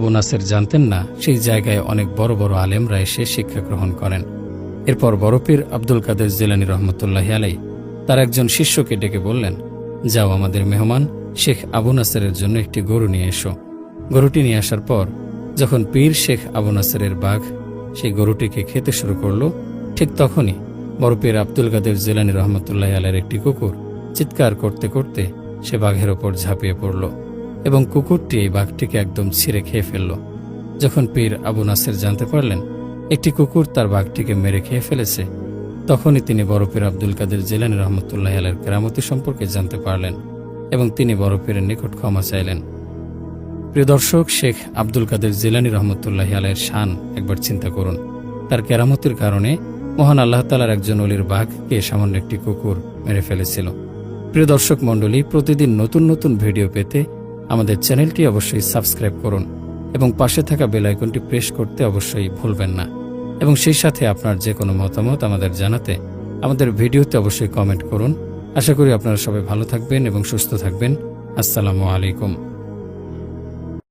আবু নাসের জানতেন না সেই জায়গায় অনেক বড় বড় আলেমরা এসে শিক্ষা গ্রহণ করেন। এরপর বড় পীর আব্দুল কাদের জিলানী রহমতুল্লাহি আলাইহি তার একজন শিষ্যকে ডেকে বললেন, যাও আমাদের মেহমান শেখ আবু নাসেরের জন্য একটি গরু নিয়ে এসো। গরুটি নিয়ে আসার পর যখন পীর শেখ আবু নাসেরের বাঘ সেই গরুটিকে খেতে শুরু করল, ঠিক তখনই বড় পীর আব্দুল কাদের জিলানী রহমতুল্লাহি আলাইহির একটি কুকুর চিৎকার করতে করতে সে বাঘের ওপর ঝাঁপিয়ে পড়ল এবং কুকুরটি এই বাঘটিকে একদম ছিঁড়ে খেয়ে ফেলল। যখন পীর আবু নাসের জানতে পারলেন একটি কুকুর তার বাঘটিকে মেরে খেয়ে ফেলেছে, তখনই তিনি বড় পীর আব্দুল কাদের জিলানী রহমতুল্লাহি আলাইহির কেরামতি সম্পর্কে জানতে পারলেন এবং তিনি বড় পীরের নিকট ক্ষমা চাইলেন। প্রিয় দর্শক, শেখ আব্দুল কাদের জিলানী রহমতুল্লাহি আলাইহির শান একবার চিন্তা করুন। তার কেরামতির কারণে মহান আল্লাহ তাআলার একজন ওলির বাঘকে সামান্য একটি কুকুর মেরে ফেলেছিল। প্রিয় দর্শক মণ্ডলী, প্রতিদিন নতুন নতুন ভিডিও পেতে আমাদের চ্যানেলটি অবশ্যই সাবস্ক্রাইব করুন এবং পাশে থাকা বেল আইকনটি প্রেস করতে অবশ্যই ভুলবেন না। এবং সেই সাথে আপনার যে কোনো মতামত আমাদের জানাতে আমাদের ভিডিওতে অবশ্যই কমেন্ট করুন। আশা করি আপনারা সবাই ভালো থাকবেন এবং সুস্থ থাকবেন। আসসালামু আলাইকুম।